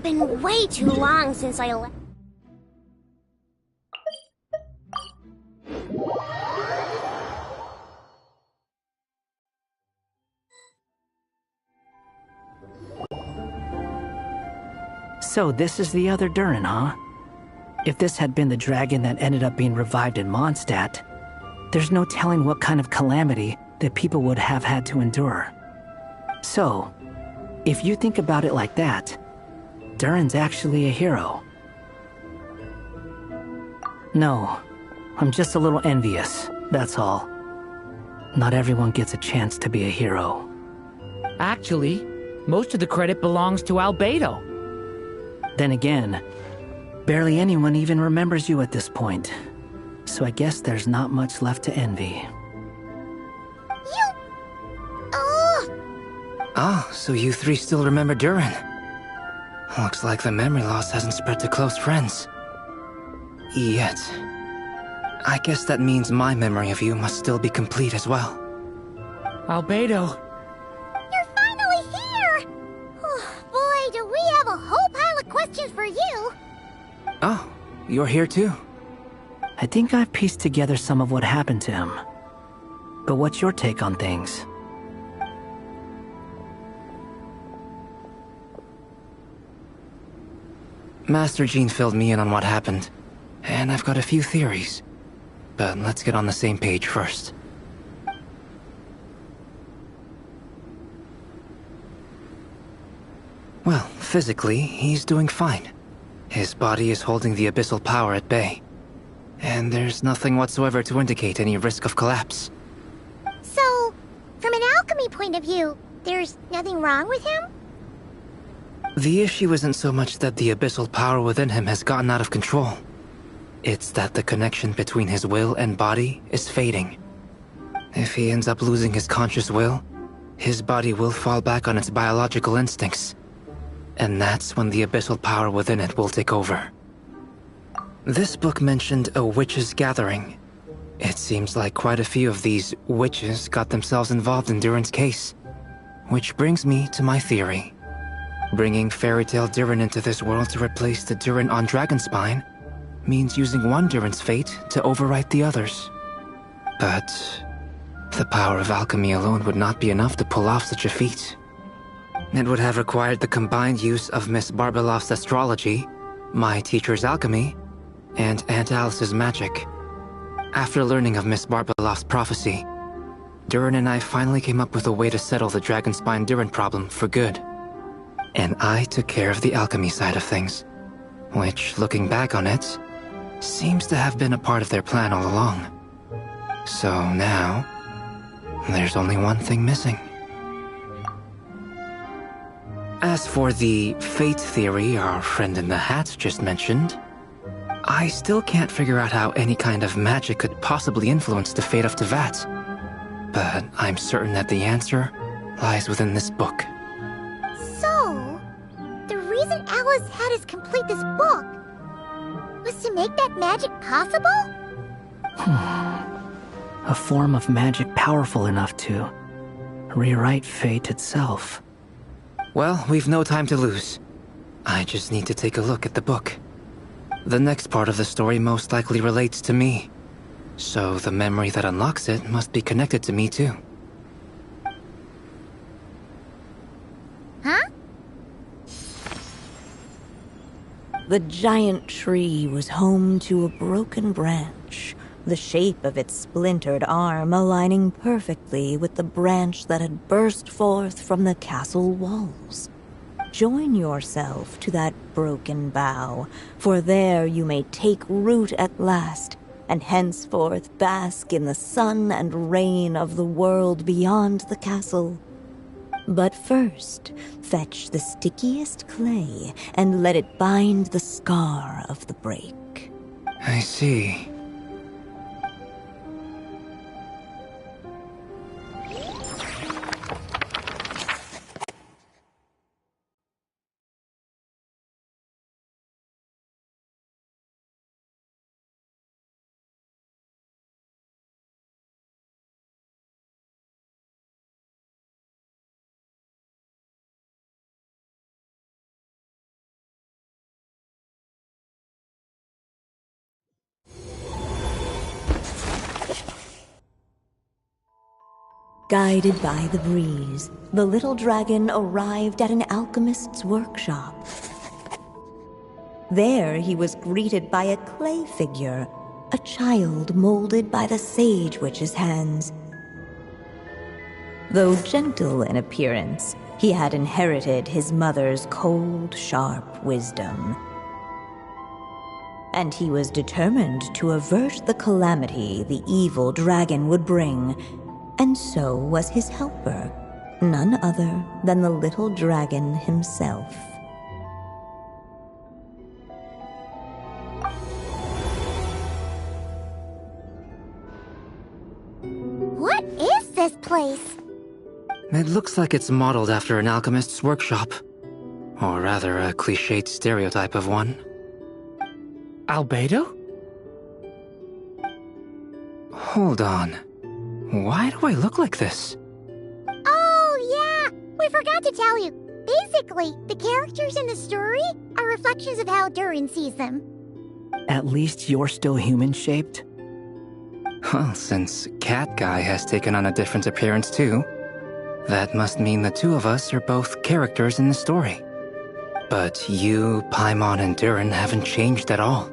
been way too long since I left. So this is the other Durin, huh? If this had been the dragon that ended up being revived in Mondstadt, there's no telling what kind of calamity that people would have had to endure. So, if you think about it like that, Durin's actually a hero. No, I'm just a little envious, that's all. Not everyone gets a chance to be a hero. Actually, most of the credit belongs to Rubedo. Then again, barely anyone even remembers you at this point. So I guess there's not much left to envy. You... Oh! Ah, so you three still remember Durin. Looks like the memory loss hasn't spread to close friends. Yet. I guess that means my memory of you must still be complete as well. Rubedo. You're finally here! Oh, boy, do we have a whole pile of questions for you! Oh, you're here too? I think I've pieced together some of what happened to him. But what's your take on things? Master Jean filled me in on what happened, and I've got a few theories. But let's get on the same page first. Well, physically, he's doing fine. His body is holding the abyssal power at bay. And there's nothing whatsoever to indicate any risk of collapse. So, from an alchemy point of view, there's nothing wrong with him? The issue isn't so much that the abyssal power within him has gotten out of control. It's that the connection between his will and body is fading. If he ends up losing his conscious will, his body will fall back on its biological instincts. And that's when the abyssal power within it will take over. This book mentioned a witches' gathering. It seems like quite a few of these witches got themselves involved in Durin's case. Which brings me to my theory. Bringing Fairy Tale Durin into this world to replace the Durin on Dragonspine means using one Durin's fate to overwrite the others. But the power of alchemy alone would not be enough to pull off such a feat. It would have required the combined use of Miss Barbeloff's astrology, my teacher's alchemy, and Aunt Alice's magic. After learning of Miss Barbeloff's prophecy, Durin and I finally came up with a way to settle the Dragonspine Durin problem for good. And I took care of the alchemy side of things, which, looking back on it, seems to have been a part of their plan all along. So now, there's only one thing missing. As for the fate theory our friend in the hat just mentioned, I still can't figure out how any kind of magic could possibly influence the fate of Tevat. But I'm certain that the answer lies within this book. So, the reason Alice had us complete this book was to make that magic possible? A form of magic powerful enough to rewrite fate itself. Well, we've no time to lose. I just need to take a look at the book. The next part of the story most likely relates to me. So the memory that unlocks it must be connected to me too. Huh? The giant tree was home to a broken branch, the shape of its splintered arm aligning perfectly with the branch that had burst forth from the castle walls. Join yourself to that broken bough, for there you may take root at last, and henceforth bask in the sun and rain of the world beyond the castle. But first, fetch the stickiest clay and let it bind the scar of the break. I see. Guided by the breeze, the little dragon arrived at an alchemist's workshop. There he was greeted by a clay figure, a child molded by the Sage Witch's hands. Though gentle in appearance, he had inherited his mother's cold, sharp wisdom. And he was determined to avert the calamity the evil dragon would bring, and so was his helper, none other than the little dragon himself. What is this place? It looks like it's modeled after an alchemist's workshop. Or rather, a cliched stereotype of one. Albedo? Hold on. Why do I look like this? Oh, yeah! We forgot to tell you. Basically, the characters in the story are reflections of how Durin sees them. At least you're still human-shaped? Well, since Cat Guy has taken on a different appearance too, that must mean the two of us are both characters in the story. But you, Paimon, and Durin haven't changed at all.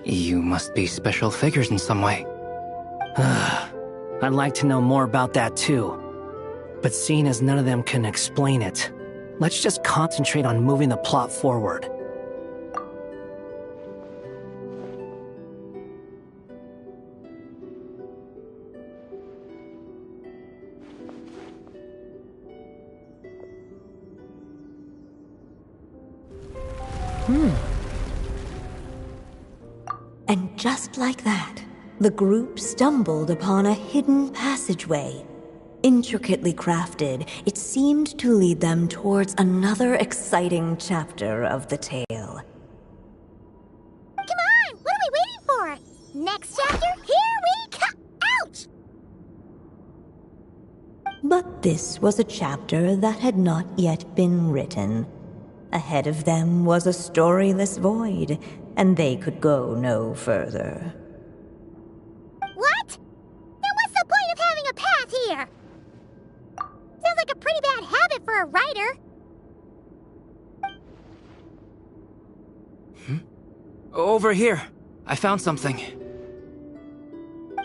You must be special figures in some way. I'd like to know more about that too. But seeing as none of them can explain it, let's just concentrate on moving the plot forward. And just like that, the group stumbled upon a hidden passageway. Intricately crafted, it seemed to lead them towards another exciting chapter of the tale. Come on! What are we waiting for? Next chapter? Here we come! Ouch! But this was a chapter that had not yet been written. Ahead of them was a storyless void, and they could go no further. What? Then what's the point of having a path here? Sounds like a pretty bad habit for a writer. Over here. I found something.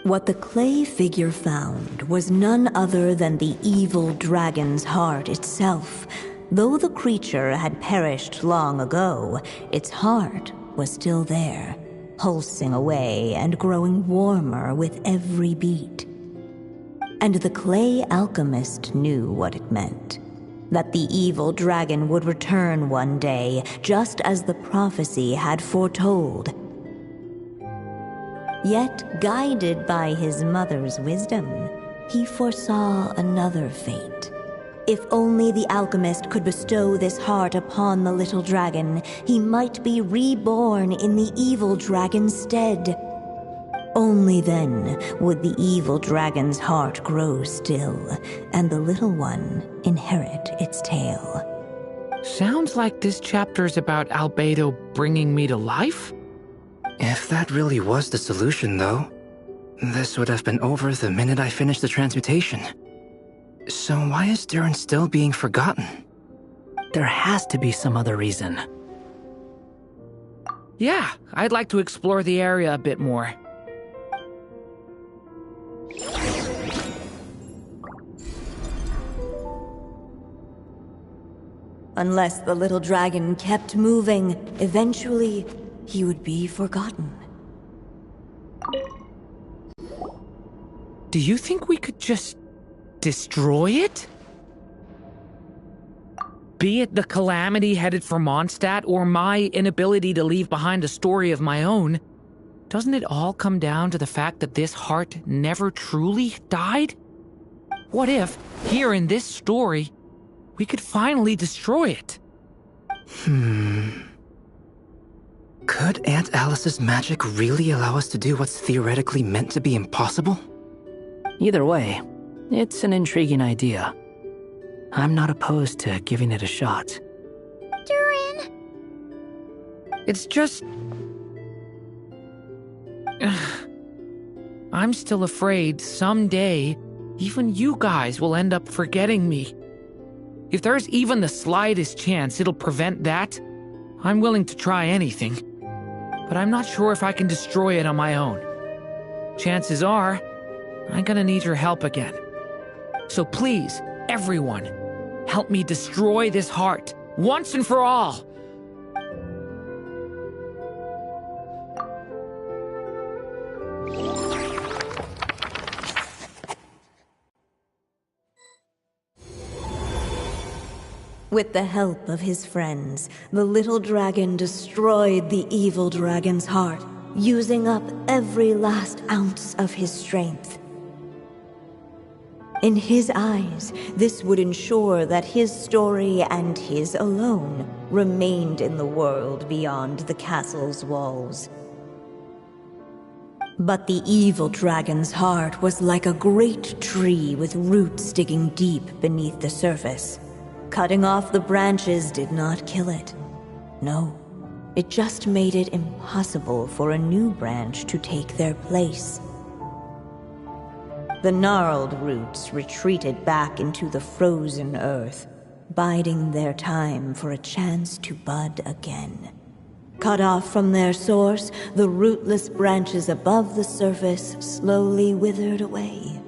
What the clay figure found was none other than the evil dragon's heart itself. Though the creature had perished long ago, its heart was still there, pulsing away and growing warmer with every beat. And the clay alchemist knew what it meant. That the evil dragon would return one day, just as the prophecy had foretold. Yet, guided by his mother's wisdom, he foresaw another fate. If only the alchemist could bestow this heart upon the little dragon, he might be reborn in the evil dragon's stead. Only then would the evil dragon's heart grow still, and the little one inherit its tale. Sounds like this chapter's about Albedo bringing me to life? If that really was the solution, though, this would have been over the minute I finished the transmutation. So why is Durin still being forgotten? There has to be some other reason. Yeah, I'd like to explore the area a bit more. Unless the little dragon kept moving, eventually he would be forgotten. Do you think we could just destroy it? Be it the calamity headed for Mondstadt or my inability to leave behind a story of my own, doesn't it all come down to the fact that this heart never truly died? What if, here in this story, we could finally destroy it? Could Aunt Alice's magic really allow us to do what's theoretically meant to be impossible? Either way, it's an intriguing idea. I'm not opposed to giving it a shot. Durin! I'm still afraid someday even you guys will end up forgetting me. If there's even the slightest chance it'll prevent that, I'm willing to try anything. But I'm not sure if I can destroy it on my own. Chances are, I'm gonna need your help again. So please, everyone, help me destroy this heart, once and for all! With the help of his friends, the little dragon destroyed the evil dragon's heart, using up every last ounce of his strength. In his eyes, this would ensure that his story and his alone remained in the world beyond the castle's walls. But the evil dragon's heart was like a great tree with roots digging deep beneath the surface. Cutting off the branches did not kill it. No, it just made it impossible for a new branch to take their place. The gnarled roots retreated back into the frozen earth, biding their time for a chance to bud again. Cut off from their source, the rootless branches above the surface slowly withered away.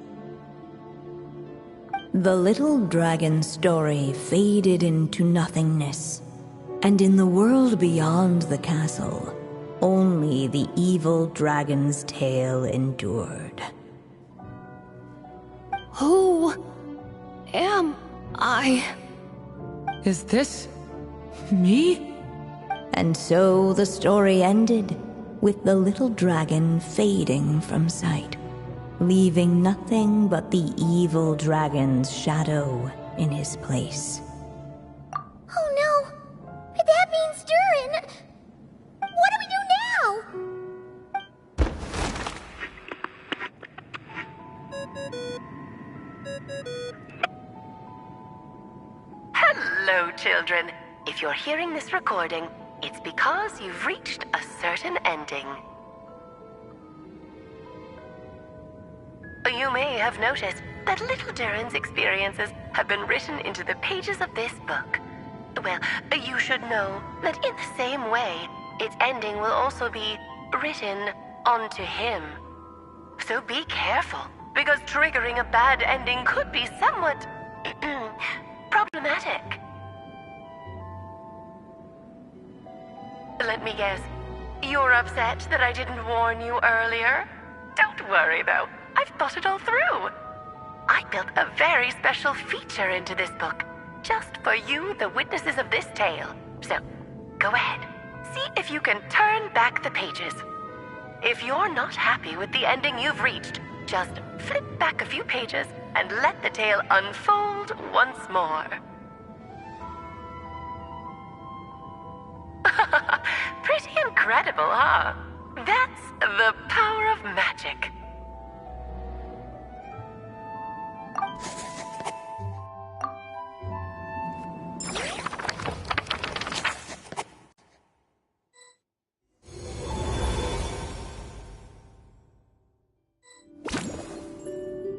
The little dragon's story faded into nothingness, and in the world beyond the castle, only the evil dragon's tale endured. Who am I? Is this me? And so the story ended, with the little dragon fading from sight, leaving nothing but the evil dragon's shadow in his place. Oh no! That means Durin! What do we do now? Hello, children. If you're hearing this recording, it's because you've reached a certain ending. You may have noticed that little Durin's experiences have been written into the pages of this book. Well, you should know that in the same way, its ending will also be written onto him. So be careful, because triggering a bad ending could be somewhat problematic. Let me guess, you're upset that I didn't warn you earlier? Don't worry though, I've thought it all through. I built a very special feature into this book, just for you, the witnesses of this tale. So, go ahead, see if you can turn back the pages. If you're not happy with the ending you've reached, just flip back a few pages and let the tale unfold once more. Pretty incredible, huh? That's the power of magic.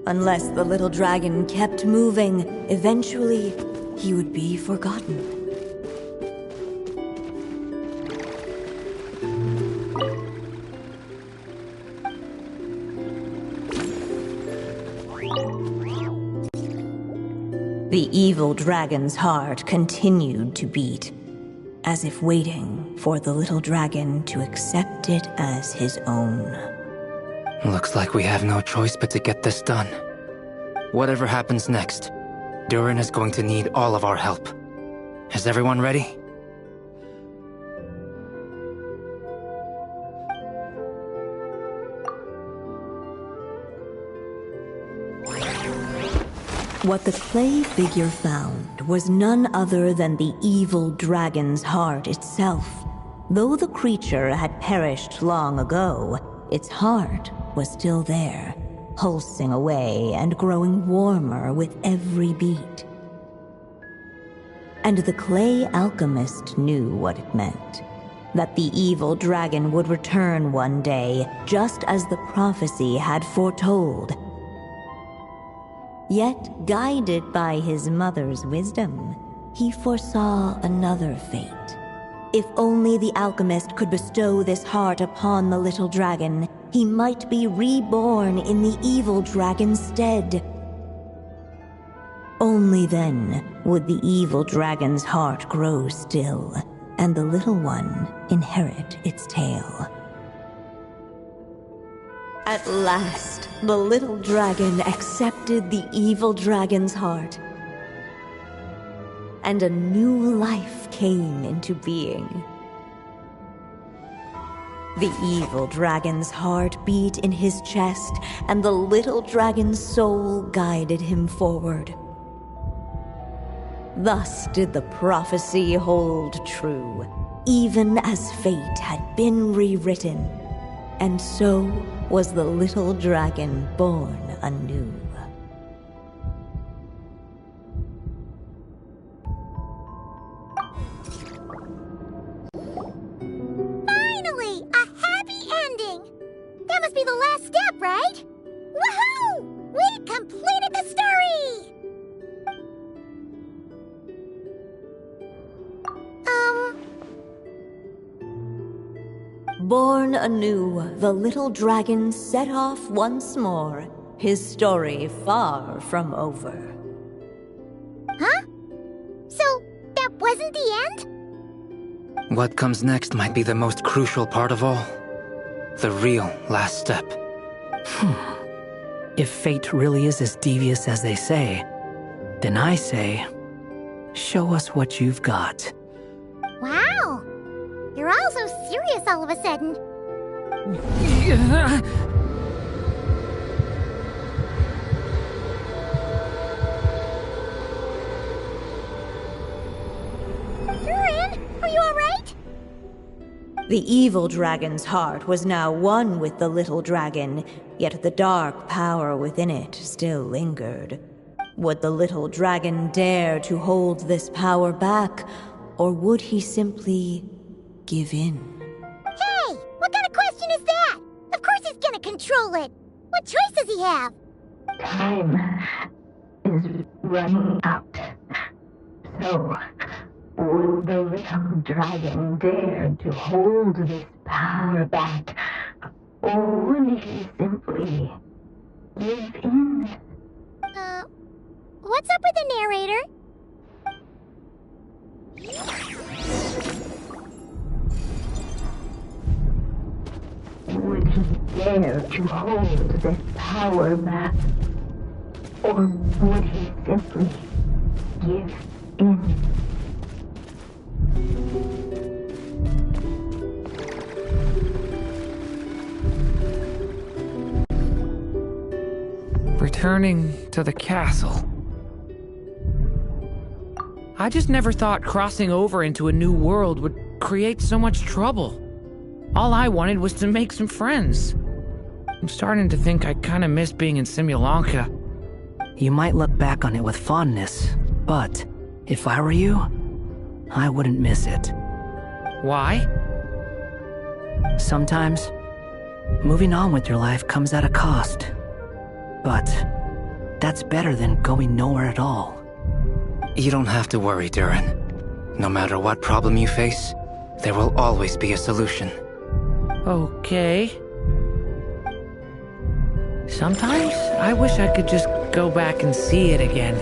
Unless the little dragon kept moving, eventually he would be forgotten. The evil dragon's heart continued to beat, as if waiting for the little dragon to accept it as his own. Looks like we have no choice but to get this done. Whatever happens next, Durin is going to need all of our help. Is everyone ready? What the clay figure found was none other than the evil dragon's heart itself. Though the creature had perished long ago, its heart was still there, pulsing away and growing warmer with every beat. And the clay alchemist knew what it meant. that the evil dragon would return one day, just as the prophecy had foretold. Yet, guided by his mother's wisdom, he foresaw another fate. If only the alchemist could bestow this heart upon the little dragon, he might be reborn in the evil dragon's stead. Only then would the evil dragon's heart grow still, and the little one inherit its tale. At last, the little dragon accepted the evil dragon's heart, and a new life came into being. The evil dragon's heart beat in his chest, and the little dragon's soul guided him forward. Thus did the prophecy hold true, even as fate had been rewritten, and so was the little dragon born anew. Finally! A happy ending! That must be the last step, right? Woohoo! We completed the story! Born anew, the little dragon set off once more, his story far from over. Huh? So, that wasn't the end? What comes next might be the most crucial part of all. The real last step. If fate really is as devious as they say, then I say, show us what you've got. Wow! You're all so serious all of a sudden. Durin, are you alright? The evil dragon's heart was now one with the little dragon, yet the dark power within it still lingered. Would the little dragon dare to hold this power back, or would he simply give in? Hey! What kind of question is that? Of course he's gonna control it! What choice does he have? Time is running out. So, would the little dragon dare to hold this power back? Or would he simply give in? What's up with the narrator? Would he dare to hold this power back? Or would he simply give in? Returning to the castle. I just never thought crossing over into a new world would create so much trouble. All I wanted was to make some friends. I'm starting to think I kind of miss being in Simulanka. You might look back on it with fondness, but if I were you, I wouldn't miss it. Why? Sometimes, moving on with your life comes at a cost. But that's better than going nowhere at all. You don't have to worry, Durin. No matter what problem you face, there will always be a solution. Okay. Sometimes I wish I could just go back and see it again.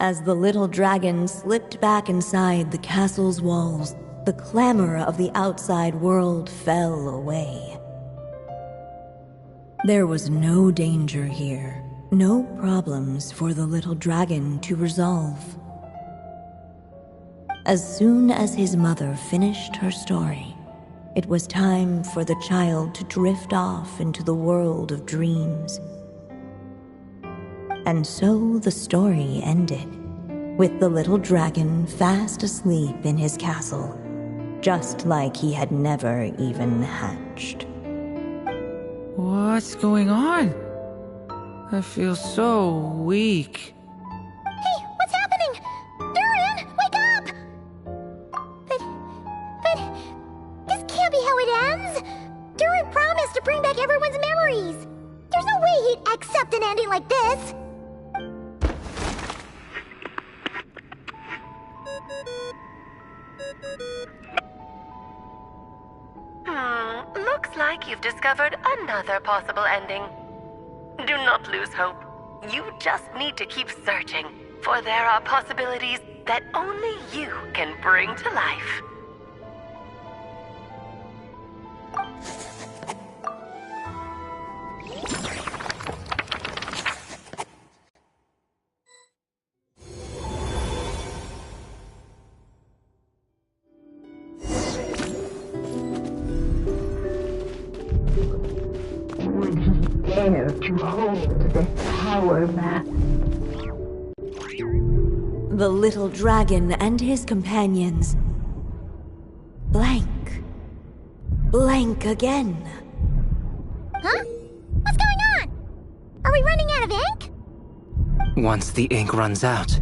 As the little dragon slipped back inside the castle's walls, the clamor of the outside world fell away. There was no danger here, no problems for the little dragon to resolve. As soon as his mother finished her story, it was time for the child to drift off into the world of dreams. And so the story ended, with the little dragon fast asleep in his castle, just like he had never even hatched. What's going on? I feel so weak. Hey, what's happening? Durin, wake up! But, this can't be how it ends. Durin promised to bring back everyone's memories. There's no way he'd accept an ending like this. Looks like you've discovered another possible ending. Do not lose hope. You just need to keep searching, for there are possibilities that only you can bring to life. Would he dare to hold this power map? The little dragon and his companions. Blank. Blank again. Huh? What's going on? Are we running out of ink? Once the ink runs out,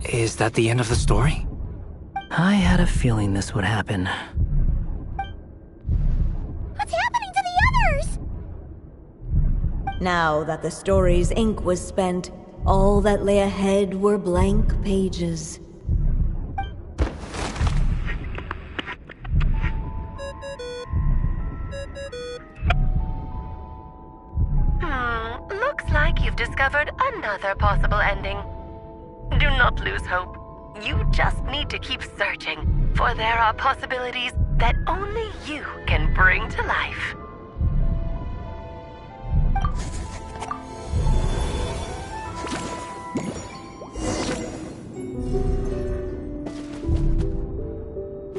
is that the end of the story? I had a feeling this would happen. What's happening to the others? Now that the story's ink was spent, all that lay ahead were blank pages. Looks like you've discovered another possible ending. Do not lose hope. You just need to keep searching, for there are possibilities that only you can bring to life.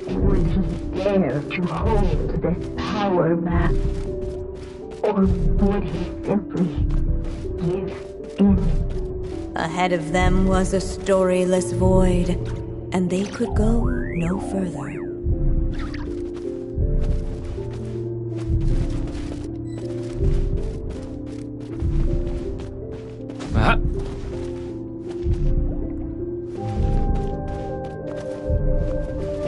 Would he dare to hold this power map? Or would he simply give in? Ahead of them was a storyless void, and they could go no further.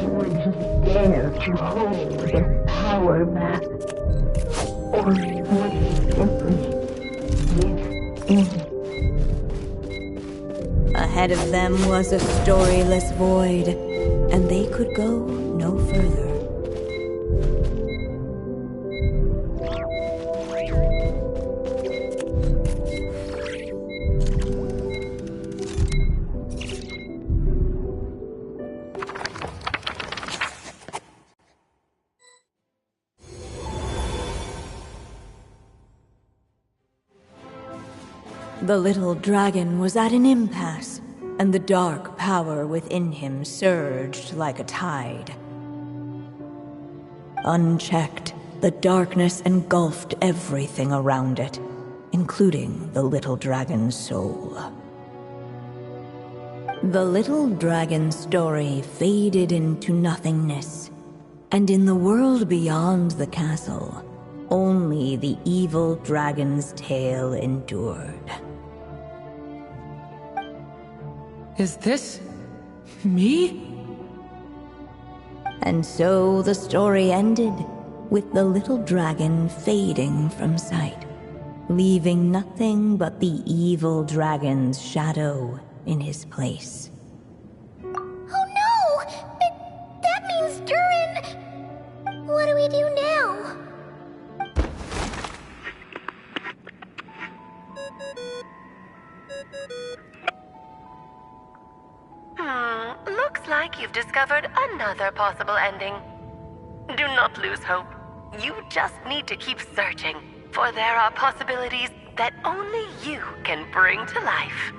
Would he dare to hold this power map? Or would he simply give in? Ahead of them was a storyless void, and they could go no further. The little dragon was at an impasse, and the dark power within him surged like a tide. Unchecked, the darkness engulfed everything around it, including the little dragon's soul. The little dragon's story faded into nothingness, and in the world beyond the castle, only the evil dragon's tale endured. Is this me? And so the story ended, with the little dragon fading from sight, leaving nothing but the evil dragon's shadow in his place. Oh no! That means Durin... What do we do now? Looks like you've discovered another possible ending. Do not lose hope. You just need to keep searching, for there are possibilities that only you can bring to life.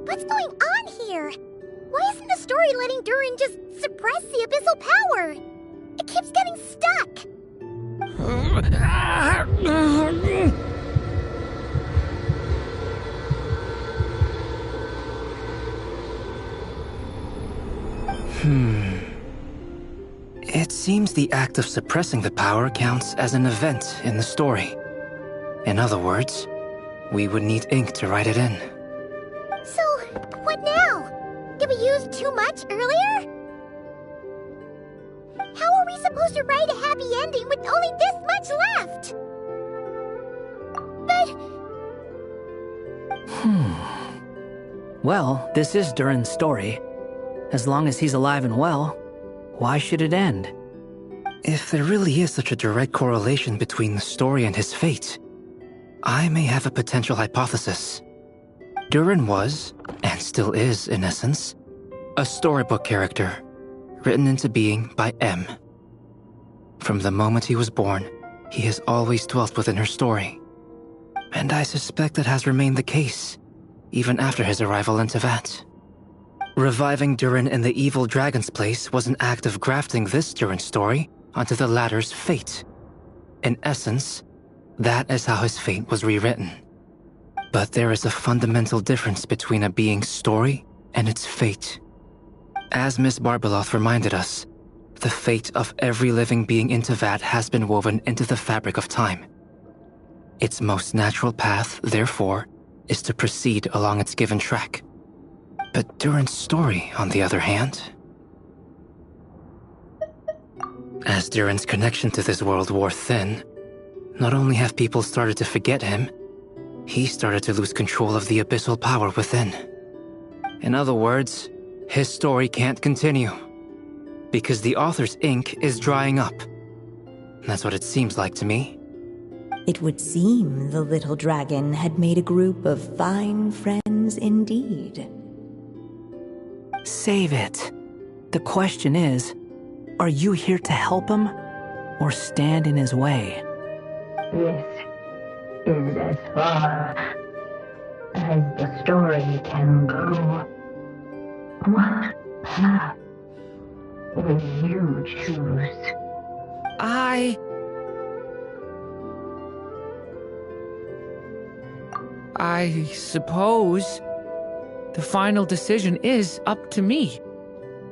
What's going on here? Why isn't the story letting Durin just suppress the abyssal power? It keeps getting stuck. It seems the act of suppressing the power counts as an event in the story. In other words, we would need ink to write it in. So, what now? Did we use too much earlier? How are we supposed to write a happy ending with only this much left? But... Well, this is Durin's story. As long as he's alive and well, why should it end? If there really is such a direct correlation between the story and his fate, I may have a potential hypothesis. Durin was, and still is in essence, a storybook character, written into being by M. From the moment he was born, he has always dwelt within her story. And I suspect that has remained the case, even after his arrival in Tevat. Reviving Durin in the evil dragon's place was an act of grafting this Durin story onto the latter's fate. In essence, that is how his fate was rewritten. But there is a fundamental difference between a being's story and its fate. As Miss Barbeloth reminded us, the fate of every living being in Tevat has been woven into the fabric of time. Its most natural path, therefore, is to proceed along its given track. But Durin's story, on the other hand... As Durin's connection to this world wore thin, not only have people started to forget him, he started to lose control of the abyssal power within. In other words, his story can't continue, because the author's ink is drying up. That's what it seems like to me. It would seem the little dragon had made a group of fine friends indeed. Save it. The question is, are you here to help him, or stand in his way? This is as far as the story can go. What path will you choose? I suppose the final decision is up to me.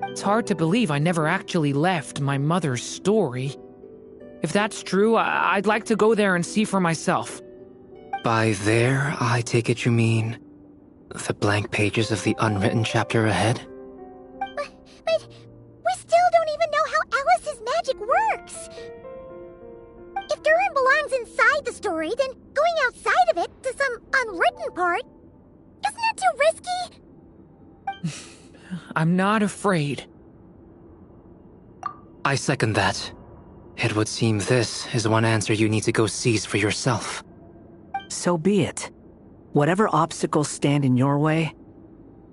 It's hard to believe I never actually left my mother's story. If that's true, I'd like to go there and see for myself. By there, I take it you mean the blank pages of the unwritten chapter ahead? But we still don't even know how Alice's magic works. If Durin belongs inside the story, then going outside of it to some unwritten part, isn't that too risky? I'm not afraid. I second that. It would seem this is one answer you need to go seize for yourself. So be it. Whatever obstacles stand in your way,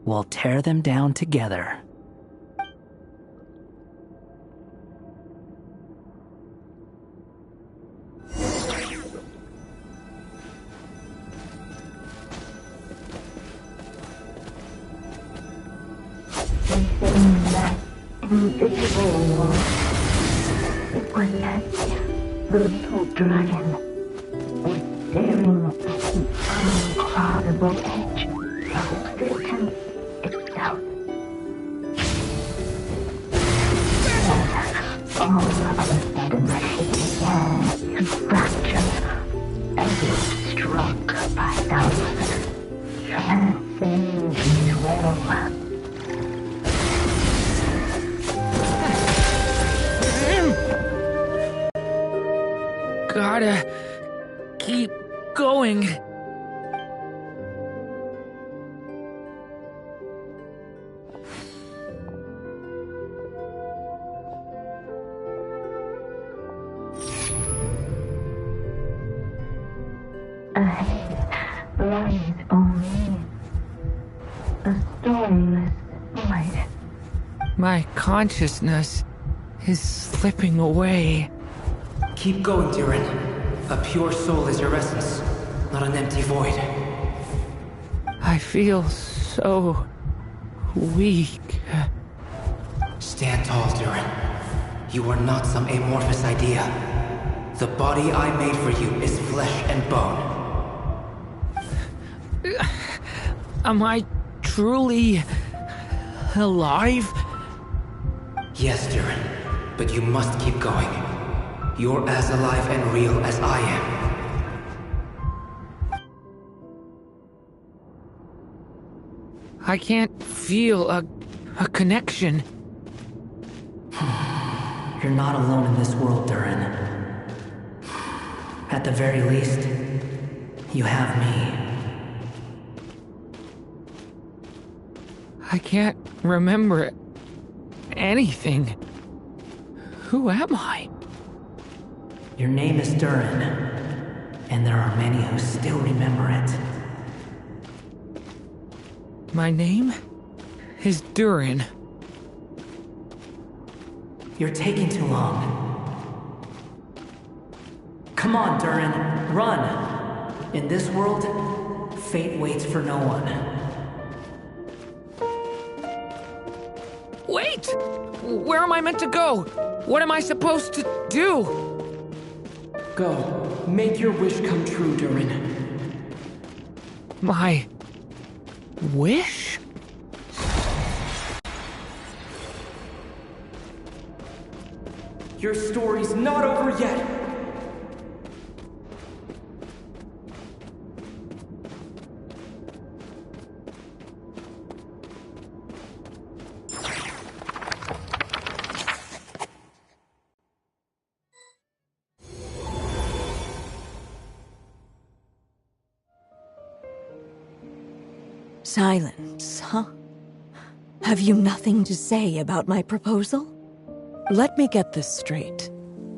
we'll tear them down together. Within that invisible wall, it was as if the little dragon was staring at the uncrossable edge of existence itself. All of a sudden, the shape began to fracture as if struck by some transcendent will. Gotta keep going. Lies only a stormless void. My consciousness is slipping away. Keep going, Durin. A pure soul is your essence, not an empty void. I feel so weak. Stand tall, Durin. You are not some amorphous idea. The body I made for you is flesh and bone. Am I truly alive? Yes, Durin, but you must keep going. You're as alive and real as I am. I can't feel a connection. You're not alone in this world, Durin. At the very least, you have me. I can't remember anything. Who am I? Your name is Durin, and there are many who still remember it. My name is Durin. You're taking too long. Come on, Durin, run! In this world, fate waits for no one. Wait! Where am I meant to go? What am I supposed to do? Go. Make your wish come true, Durin. My wish? Your story's not over yet! Silence, huh? Have you nothing to say about my proposal? Let me get this straight.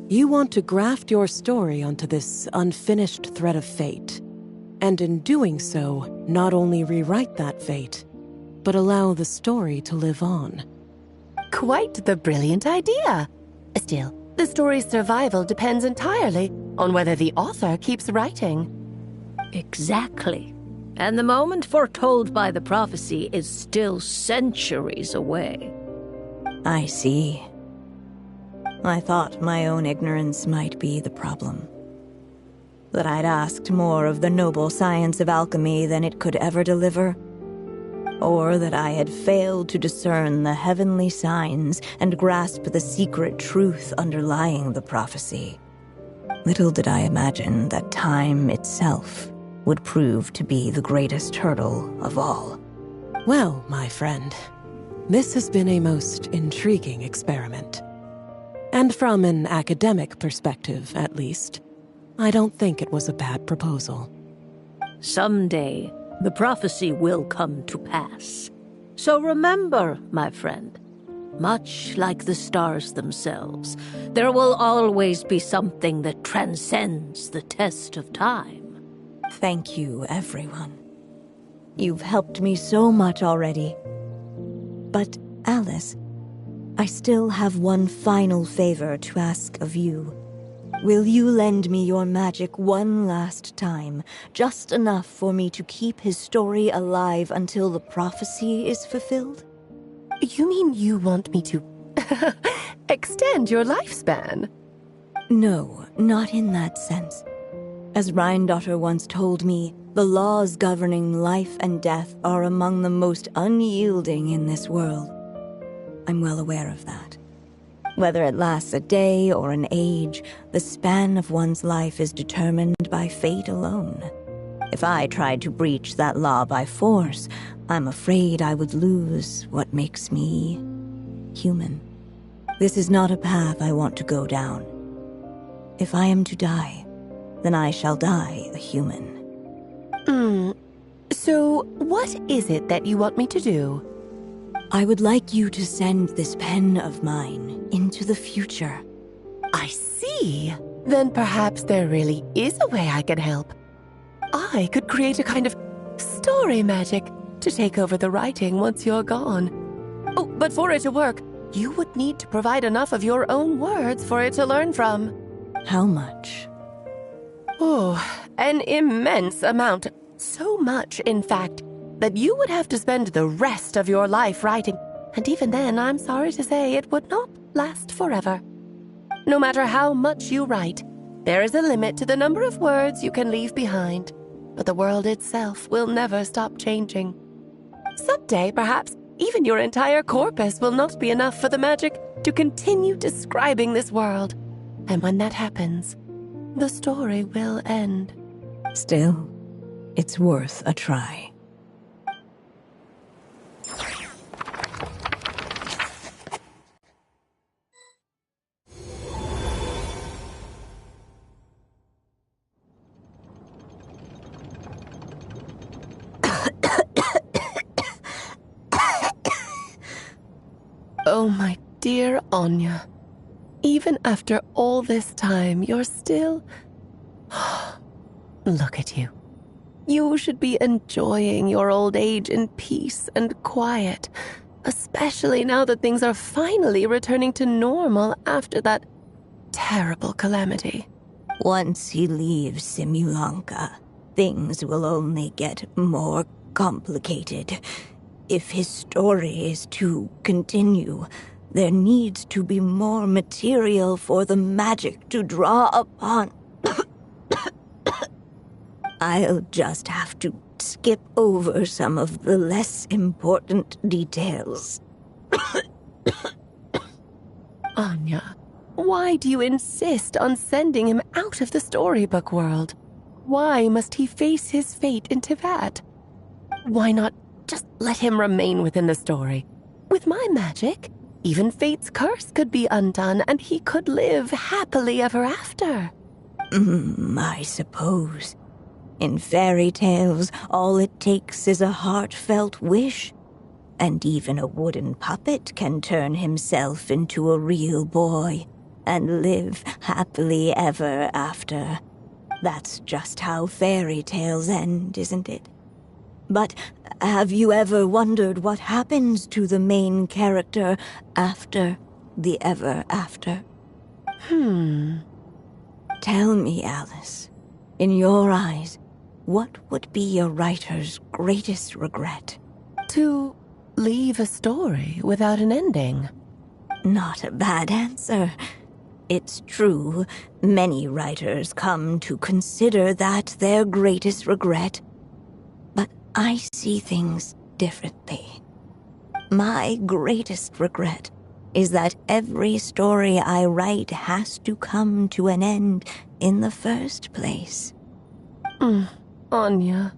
You want to graft your story onto this unfinished thread of fate, and in doing so, not only rewrite that fate, but allow the story to live on. Quite the brilliant idea. Still, the story's survival depends entirely on whether the author keeps writing. Exactly. And the moment foretold by the prophecy is still centuries away. I see. I thought my own ignorance might be the problem. That I'd asked more of the noble science of alchemy than it could ever deliver. Or that I had failed to discern the heavenly signs and grasp the secret truth underlying the prophecy. Little did I imagine that time itself would prove to be the greatest hurdle of all. Well, my friend, this has been a most intriguing experiment. And from an academic perspective, at least, I don't think it was a bad proposal. Someday, the prophecy will come to pass. So remember, my friend, much like the stars themselves, there will always be something that transcends the test of time. Thank you, everyone. You've helped me so much already. But, Alice, I still have one final favor to ask of you. Will you lend me your magic one last time, just enough for me to keep his story alive until the prophecy is fulfilled? You mean you want me to extend your lifespan? No, not in that sense. As Rheindotter once told me, the laws governing life and death are among the most unyielding in this world. I'm well aware of that. Whether it lasts a day or an age, the span of one's life is determined by fate alone. If I tried to breach that law by force, I'm afraid I would lose what makes me human. This is not a path I want to go down. If I am to die, then I shall die a human. So what is it that you want me to do? I would like you to send this pen of mine into the future. I see. Then perhaps there really is a way I can help. I could create a kind of story magic to take over the writing once you're gone. Oh, but for it to work, you would need to provide enough of your own words for it to learn from. How much? Oh, an immense amount. So much, in fact, that you would have to spend the rest of your life writing, and even then, I'm sorry to say, it would not last forever. No matter how much you write, There is a limit to the number of words you can leave behind, but the world itself will never stop changing. Someday, perhaps, even your entire corpus will not be enough for the magic to continue describing this world. And when that happens, the story will end. Still, it's worth a try. Oh, my dear Anya. Even after all this time, you're still... Look at you. You should be enjoying your old age in peace and quiet, especially now that things are finally returning to normal after that terrible calamity. Once he leaves Simulanka, things will only get more complicated. If his story is to continue, there needs to be more material for the magic to draw upon. I'll just have to skip over some of the less important details. Anya, why do you insist on sending him out of the storybook world? Why must he face his fate in Tivat? Why not just let him remain within the story? With my magic, even fate's curse could be undone and he could live happily ever after. I suppose. In fairy tales, all it takes is a heartfelt wish. And even a wooden puppet can turn himself into a real boy and live happily ever after. That's just how fairy tales end, isn't it? But have you ever wondered what happens to the main character after the ever after? Tell me, Alice, in your eyes, what would be a writer's greatest regret? To leave a story without an ending. Not a bad answer. It's true, many writers come to consider that their greatest regret. But I see things differently. My greatest regret is that every story I write has to come to an end in the first place. Anya.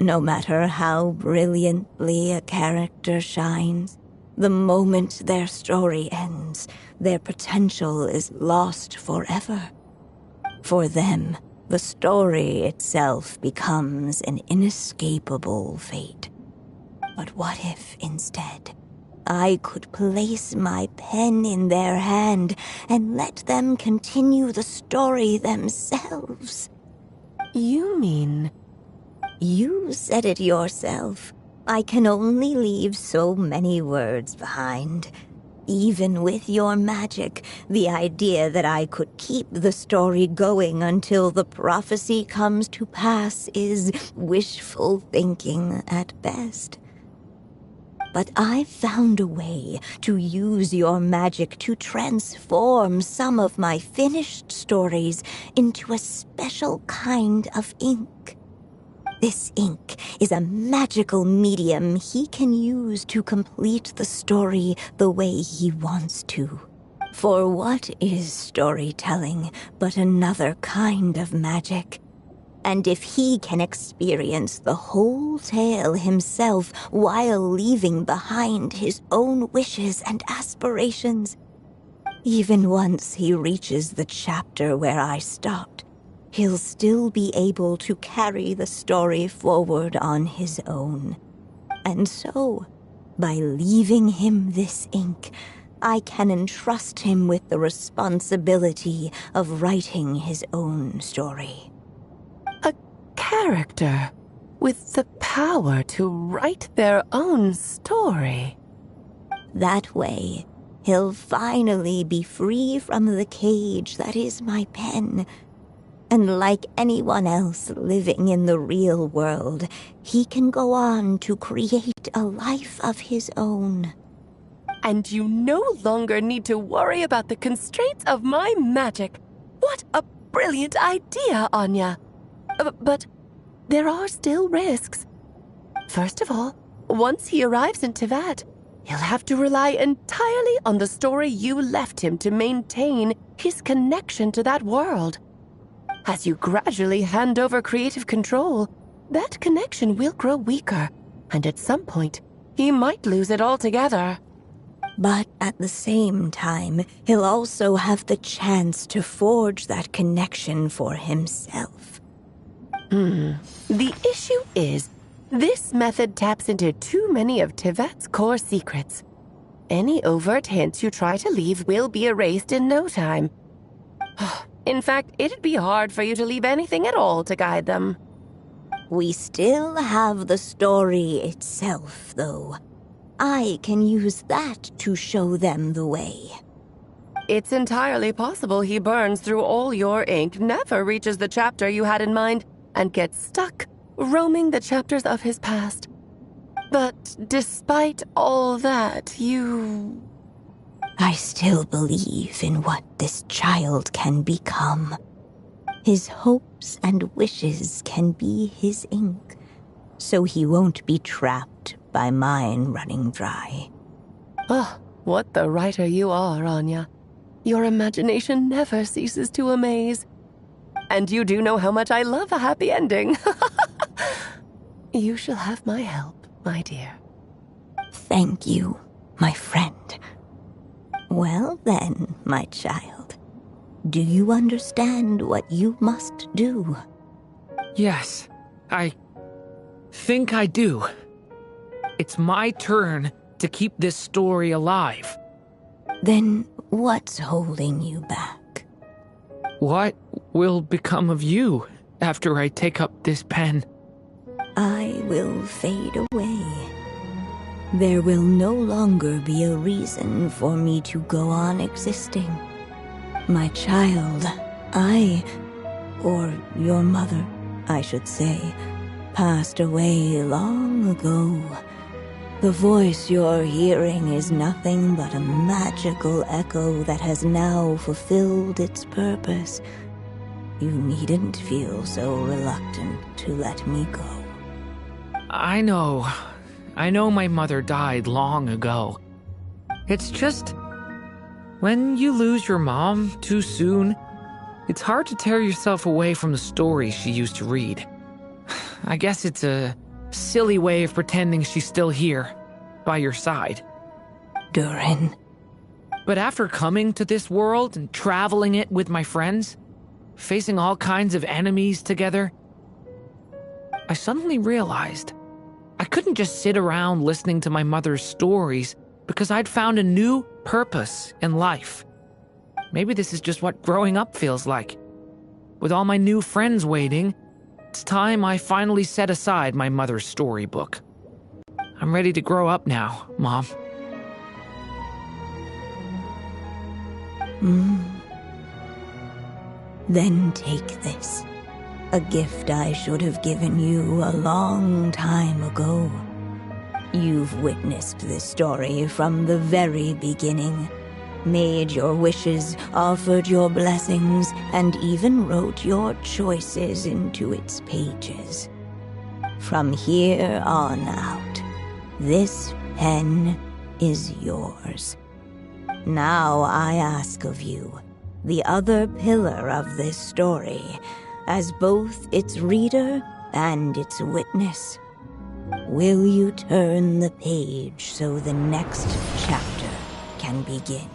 No matter how brilliantly a character shines, the moment their story ends, their potential is lost forever. For them, the story itself becomes an inescapable fate. But what if, instead, I could place my pen in their hand and let them continue the story themselves? You mean... You said it yourself. I can only leave so many words behind. Even with your magic, the idea that I could keep the story going until the prophecy comes to pass is wishful thinking at best. But I've found a way to use your magic to transform some of my finished stories into a special kind of ink. This ink is a magical medium he can use to complete the story the way he wants to. For what is storytelling but another kind of magic? And if he can experience the whole tale himself while leaving behind his own wishes and aspirations, even once he reaches the chapter where I stopped, he'll still be able to carry the story forward on his own. And so, by leaving him this ink, I can entrust him with the responsibility of writing his own story. A character with the power to write their own story. That way, he'll finally be free from the cage that is my pen. And like anyone else living in the real world, he can go on to create a life of his own. And you no longer need to worry about the constraints of my magic. What a brilliant idea, Anya. But there are still risks. First of all, once he arrives in Teyvat, he'll have to rely entirely on the story you left him to maintain his connection to that world. As you gradually hand over creative control, that connection will grow weaker, and at some point, he might lose it altogether. But at the same time, he'll also have the chance to forge that connection for himself. The issue is, this method taps into too many of Teyvat's core secrets. Any overt hints you try to leave will be erased in no time. In fact, it'd be hard for you to leave anything at all to guide them. We still have the story itself, though. I can use that to show them the way. It's entirely possible he burns through all your ink, never reaches the chapter you had in mind, and gets stuck roaming the chapters of his past. But despite all that, I still believe in what this child can become. His hopes and wishes can be his ink, so he won't be trapped by mine running dry. Oh, what the writer you are, Anya. Your imagination never ceases to amaze. And you do know how much I love a happy ending. You shall have my help, my dear. Thank you, my friend. Well then, my child, do you understand what you must do? Yes, I think I do. It's my turn to keep this story alive. Then what's holding you back? What will become of you after I take up this pen? I will fade away. There will no longer be a reason for me to go on existing. My child, or your mother, I should say, passed away long ago. The voice you're hearing is nothing but a magical echo that has now fulfilled its purpose. You needn't feel so reluctant to let me go. I know my mother died long ago. It's just, when you lose your mom too soon, it's hard to tear yourself away from the stories she used to read. I guess it's a silly way of pretending she's still here, by your side. Durin. But after coming to this world and traveling it with my friends, facing all kinds of enemies together, I suddenly realized I couldn't just sit around listening to my mother's stories because I'd found a new purpose in life. Maybe this is just what growing up feels like. With all my new friends waiting, it's time I finally set aside my mother's storybook. I'm ready to grow up now, Mom. Then take this. A gift I should have given you a long time ago. You've witnessed this story from the very beginning, made your wishes, offered your blessings, and even wrote your choices into its pages. From here on out, this pen is yours. Now I ask of you, the other pillar of this story, as both its reader and its witness, will you turn the page so the next chapter can begin?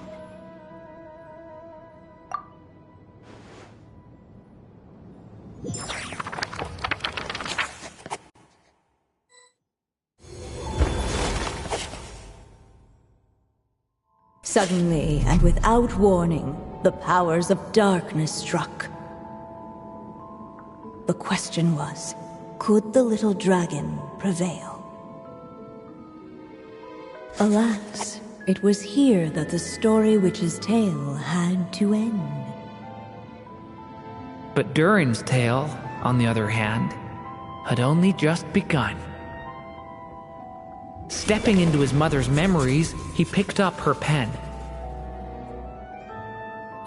Suddenly, and without warning, the powers of darkness struck. The question was, could the little dragon prevail? Alas, it was here that the story witch's tale had to end. But Durin's tale, on the other hand, had only just begun. Stepping into his mother's memories, he picked up her pen.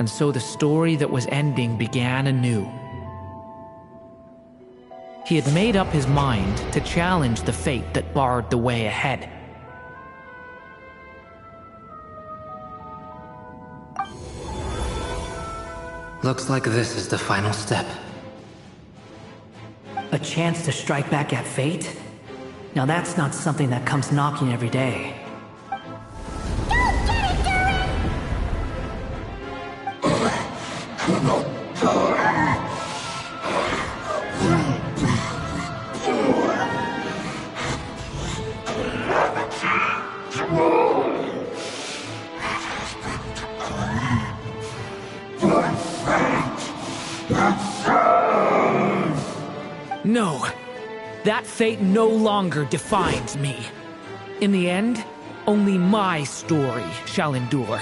and so the story that was ending began anew. He had made up his mind to challenge the fate that barred the way ahead. Looks like this is the final step. A chance to strike back at fate? Now that's not something that comes knocking every day. Go get it, Durin! No, that fate no longer defines me. In the end, only my story shall endure.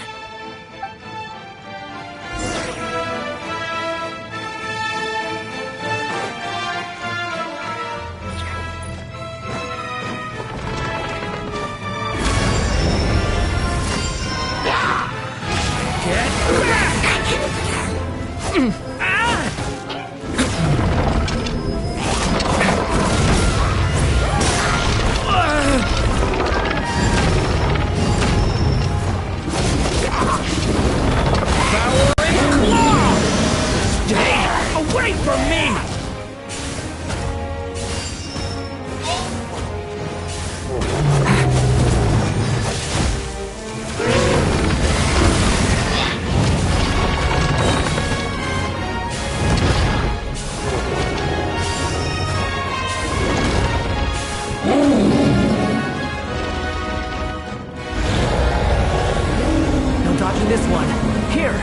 This one. Here,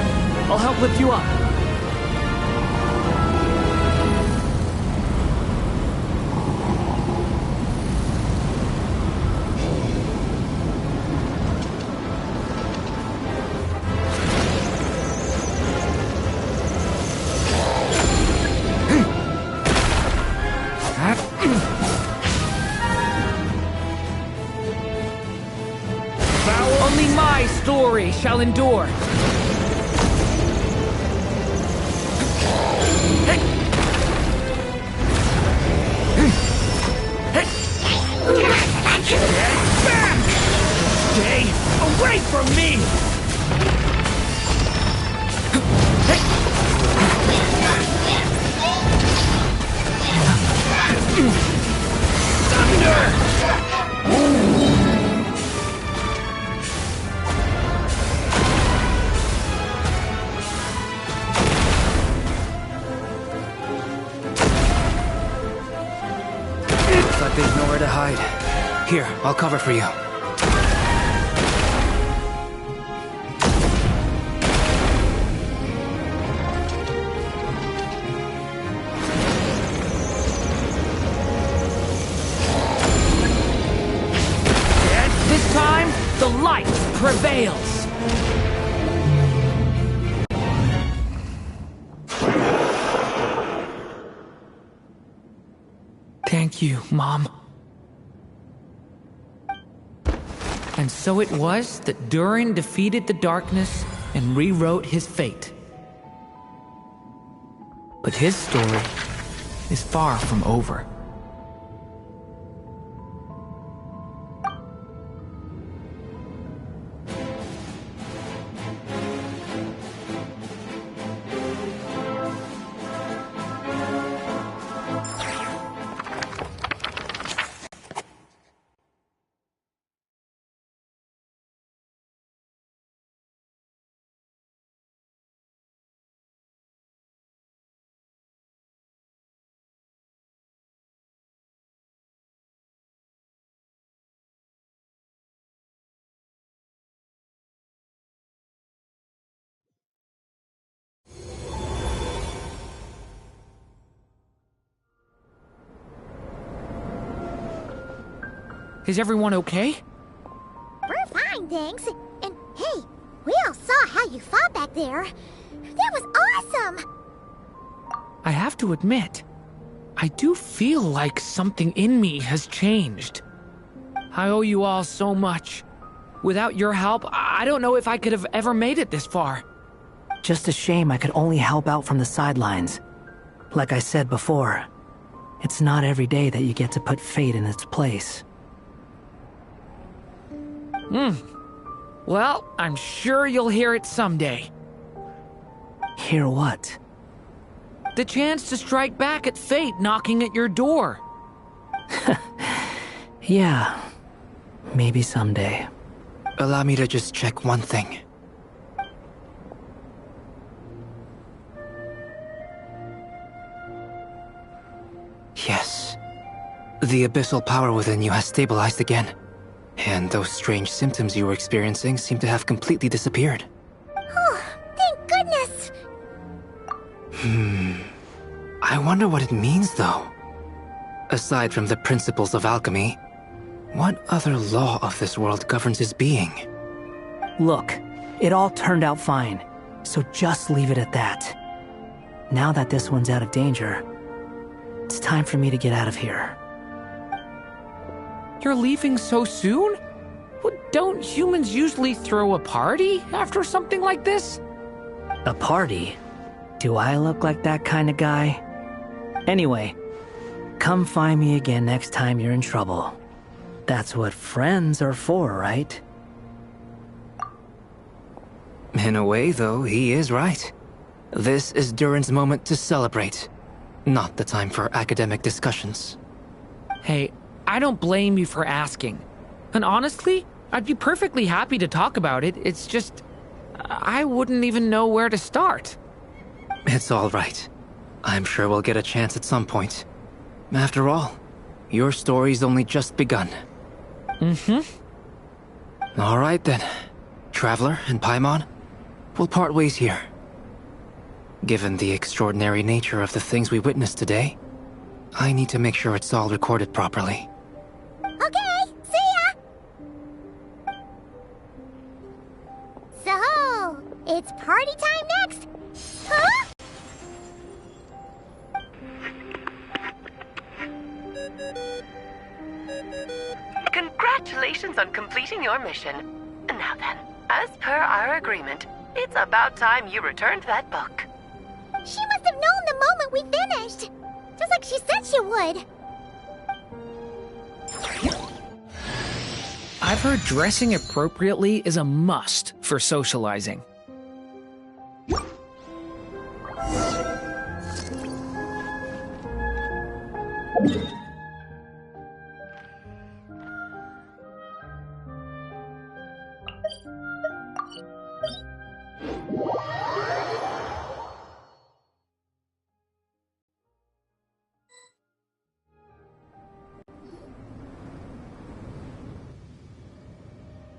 I'll help lift you up. Only my story shall endure. Stay away from me! Looks like there's nowhere to hide. Here, I'll cover for you. This time, the light prevails. Thank you, Mom. And so it was that Durin defeated the darkness and rewrote his fate. But his story is far from over. Is everyone okay? We're fine, thanks. And hey, we all saw how you fought back there. That was awesome! I have to admit, I do feel like something in me has changed. I owe you all so much. Without your help, I don't know if I could have ever made it this far. Just a shame I could only help out from the sidelines. Like I said before, it's not every day that you get to put fate in its place. Well, I'm sure you'll hear it someday. Hear what? The chance to strike back at fate knocking at your door. Yeah, maybe someday. Allow me to just check one thing. Yes. The abyssal power within you has stabilized again. And those strange symptoms you were experiencing seem to have completely disappeared. Oh, thank goodness! I wonder what it means, though. Aside from the principles of alchemy, what other law of this world governs his being? Look, it all turned out fine, so just leave it at that. Now that this one's out of danger, it's time for me to get out of here. You're leaving so soon? Well, don't humans usually throw a party after something like this? A party? Do I look like that kind of guy? Anyway, come find me again next time you're in trouble. That's what friends are for, right? In a way, though, he is right. This is Durin's moment to celebrate, not the time for academic discussions. Hey, I don't blame you for asking. And honestly, I'd be perfectly happy to talk about it. It's just, I wouldn't even know where to start. It's all right. I'm sure we'll get a chance at some point. After all, your story's only just begun. All right then. Traveler and Paimon, we'll part ways here. Given the extraordinary nature of the things we witnessed today, I need to make sure it's all recorded properly. Okay, see ya! So, it's party time next? Huh? Congratulations on completing your mission. Now then, as per our agreement, it's about time you returned that book. She must have known the moment we finished. Just like she said she would. I've heard dressing appropriately is a must for socializing.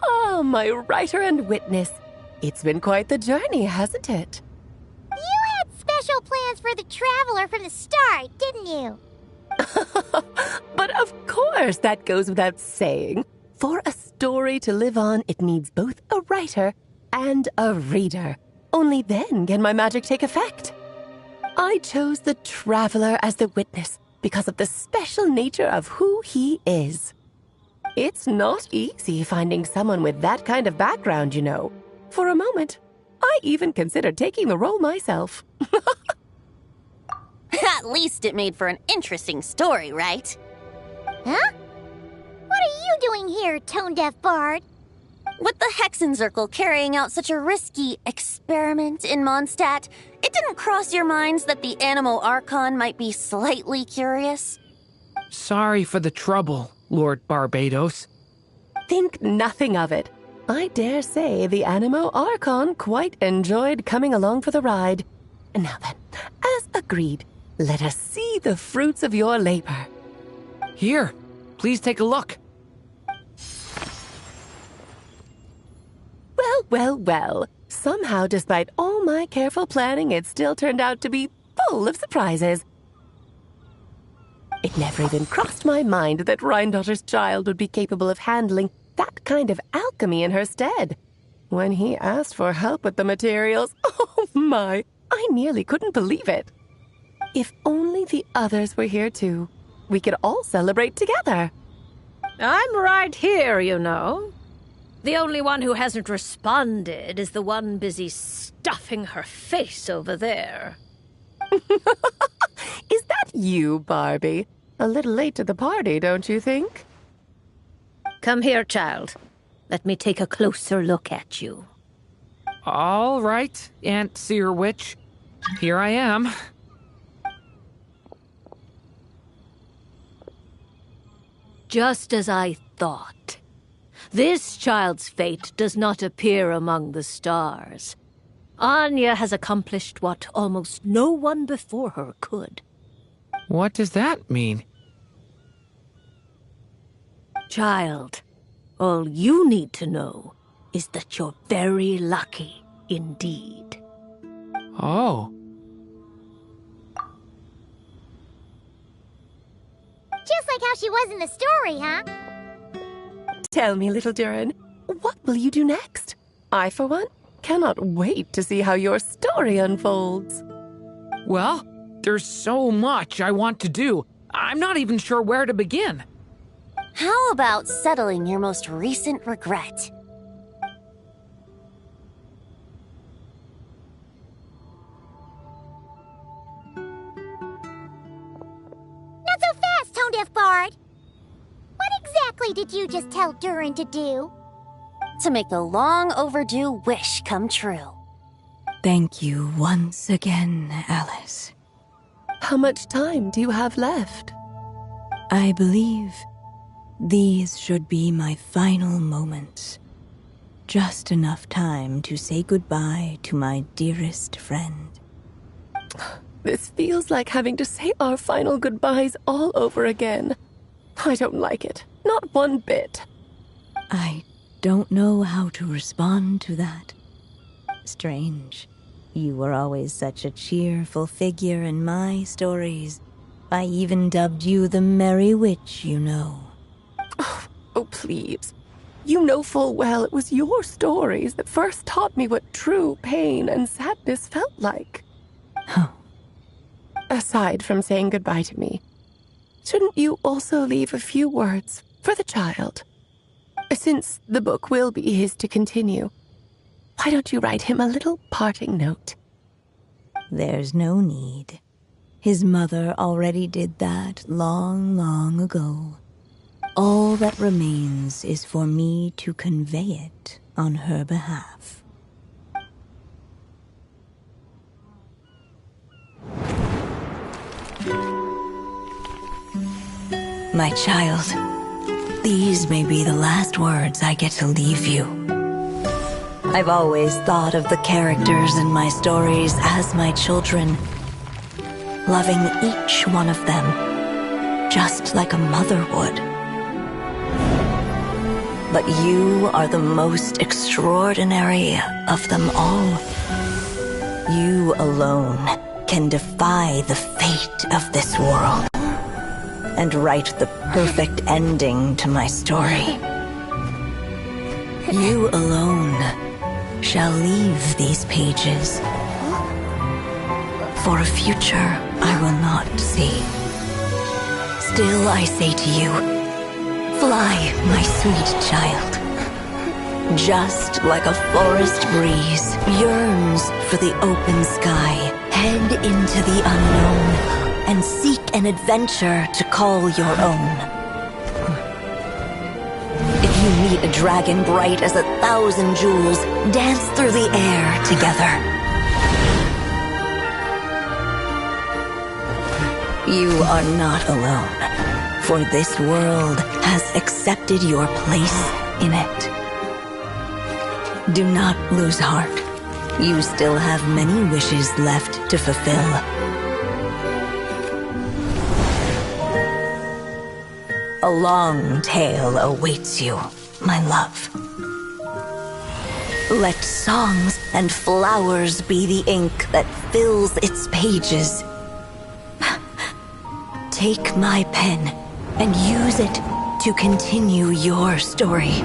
Oh, my writer and witness. It's been quite the journey, hasn't it? You had special plans for the Traveler from the start, didn't you? But of course, that goes without saying. For a story to live on, it needs both a writer and a reader. Only then can my magic take effect. I chose the Traveler as the witness because of the special nature of who he is. It's not easy finding someone with that kind of background, you know. For a moment, I even considered taking the role myself. At least it made for an interesting story, right? Huh? What are you doing here, tone-deaf bard? With the Hexenzirkel carrying out such a risky experiment in Mondstadt, it didn't cross your minds that the Animo Archon might be slightly curious? Sorry for the trouble, Lord Barbados. Think nothing of it. I dare say the Animo Archon quite enjoyed coming along for the ride. Now then, as agreed, let us see the fruits of your labor. Here, please take a look. Well, well, well. Somehow, despite all my careful planning, it still turned out to be full of surprises. It never even crossed my mind that Rhindotter's child would be capable of handling that kind of alchemy in her stead. When he asked for help with the materials, oh my, I nearly couldn't believe it. If only the others were here too, we could all celebrate together. I'm right here, you know. The only one who hasn't responded is the one busy stuffing her face over there. Is that you, Barbie? A little late to the party, don't you think? Come here, child. Let me take a closer look at you. All right, Aunt Seer Witch. Here I am. Just as I thought. This child's fate does not appear among the stars. Anya has accomplished what almost no one before her could. What does that mean? Child, all you need to know is that you're very lucky indeed. Oh. Just like how she was in the story, huh? Tell me, little Durin, what will you do next? I, for one, cannot wait to see how your story unfolds. Well, there's so much I want to do. I'm not even sure where to begin. How about settling your most recent regret? Not so fast, Tone-Deaf Bard! What exactly did you just tell Durin to do? To make a long overdue wish come true. Thank you once again, Alice. How much time do you have left? I believe these should be my final moments. Just enough time to say goodbye to my dearest friend. This feels like having to say our final goodbyes all over again. I don't like it. Not one bit. I don't know how to respond to that. Strange. You were always such a cheerful figure in my stories. I even dubbed you the Merry Witch, you know. Oh, please. You know full well it was your stories that first taught me what true pain and sadness felt like. Oh. Aside from saying goodbye to me, shouldn't you also leave a few words for the child? Since the book will be his to continue, why don't you write him a little parting note? There's no need. His mother already did that long, long ago. All that remains is for me to convey it on her behalf. My child, these may be the last words I get to leave you. I've always thought of the characters in my stories as my children, loving each one of them, just like a mother would. But you are the most extraordinary of them all. You alone can defy the fate of this world and write the perfect ending to my story. You alone shall leave these pages for a future I will not see. Still I say to you, fly, my sweet child. Just like a forest breeze yearns for the open sky, head into the unknown and seek an adventure to call your own. If you meet a dragon bright as 1,000 jewels, dance through the air together. You are not alone, for this world has accepted your place in it. Do not lose heart. You still have many wishes left to fulfill. A long tale awaits you, my love. Let songs and flowers be the ink that fills its pages. Take my pen and use it to continue your story.